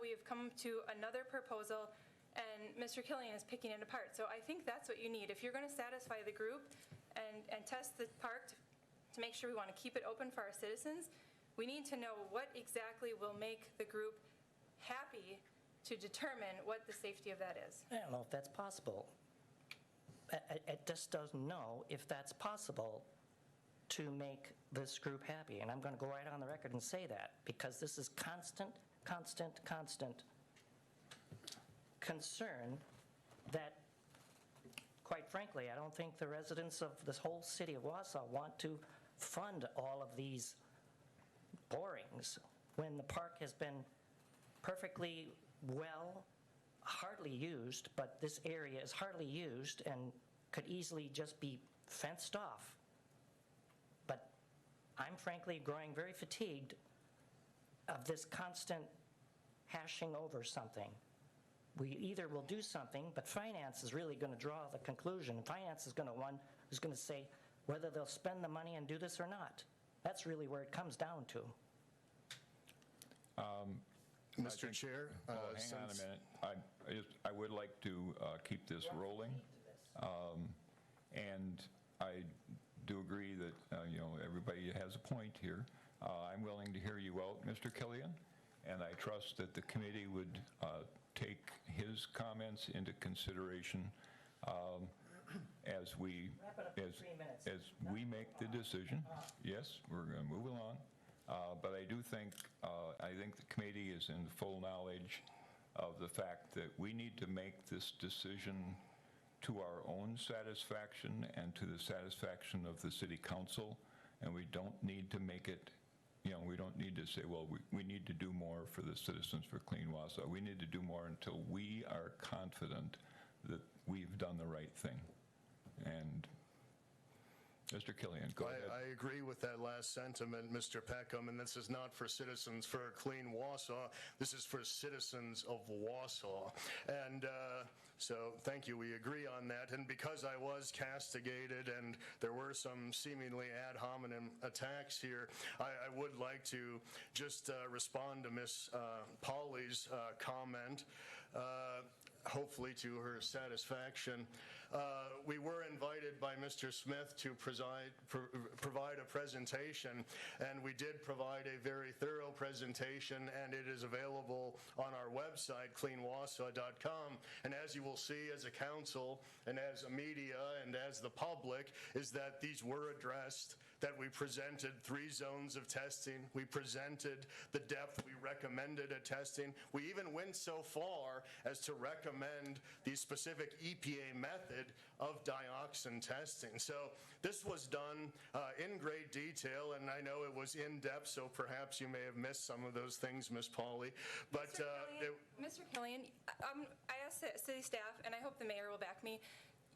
we've come to another proposal and Mr. Killian is picking it apart. So I think that's what you need. If you're going to satisfy the group and test the park to make sure we want to keep it open for our citizens, we need to know what exactly will make the group happy to determine what the safety of that is. I don't know if that's possible. It just doesn't know if that's possible to make this group happy. And I'm going to go right on the record and say that, because this is constant concern that, quite frankly, I don't think the residents of this whole city of Wausau want to fund all of these borings when the park has been perfectly well, hardly used, but this area is hardly used and could easily just be fenced off. But I'm frankly growing very fatigued of this constant hashing over something. We either will do something, but finance is really going to draw the conclusion. Finance is going to say whether they'll spend the money and do this or not. That's really where it comes down to. Mr. Chair, hang on a minute. I would like to keep this rolling, and I do agree that everybody has a point here. I'm willing to hear you out, Mr. Killian, and I trust that the committee would take his comments into consideration as we make the decision. Yes, we're going to move along. But I do think, the committee is in full knowledge of the fact that we need to make this decision to our own satisfaction and to the satisfaction of the city council, and we don't need to make it, we don't need to say, well, we need to do more for the Citizens for Clean Wausau. We need to do more until we are confident that we've done the right thing. And Mr. Killian, go ahead. I agree with that last sentiment, Mr. Peckham, and this is not for Citizens for a Clean Wausau. This is for citizens of Wausau. And so thank you. We agree on that. And because I was castigated and there were some seemingly ad hominem attacks here, I would like to just respond to Ms. Polly's comment. Hopefully to her satisfaction. We were invited by Mr. Smith to provide a presentation, and we did provide a very thorough presentation, and it is available on our website, cleanwausau.com. And as you will see as a council and as a media and as the public, is that these were addressed, that we presented 3 zones of testing. We presented the depth we recommended at testing. We even went so far as to recommend the specific EPA method of dioxin testing. So this was done in great detail, and I know it was in depth, so perhaps you may have missed some of those things, Ms. Pauley. But Mr. Killian, I asked the city staff, and I hope the mayor will back me.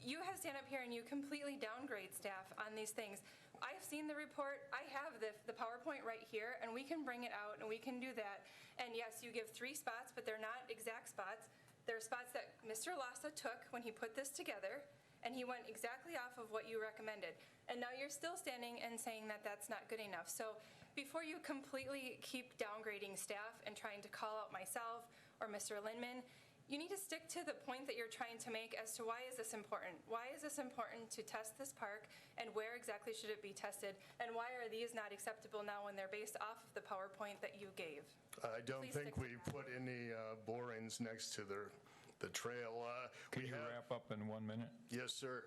You have stand up here and you completely downgrade staff on these things. I've seen the report. I have the PowerPoint right here, and we can bring it out and we can do that. And yes, you give 3 spots, but they're not exact spots. They're spots that Mr. Lassa took when he put this together, and he went exactly off of what you recommended. And now you're still standing and saying that that's not good enough. So before you completely keep downgrading staff and trying to call out myself or Mr. Lindman, you need to stick to the point that you're trying to make as to why is this important? Why is this important to test this park, and where exactly should it be tested? And why are these not acceptable now when they're based off of the PowerPoint that you gave? I don't think we put any borings next to the trail. Can you wrap up in 1 minute? Yes, sir.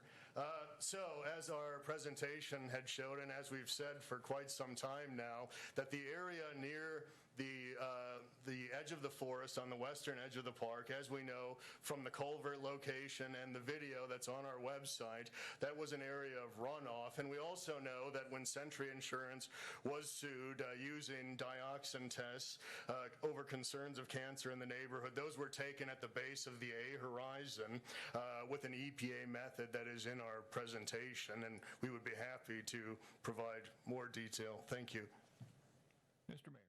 So as our presentation had showed, and as we've said for quite some time now, that the area near the edge of the forest on the western edge of the park, as we know from the culvert location and the video that's on our website, that was an area of runoff. And we also know that when Century Insurance was sued using dioxin tests over concerns of cancer in the neighborhood, those were taken at the base of the A horizon with an EPA method that is in our presentation, and we would be happy to provide more detail. Thank you. Mr. Mayor.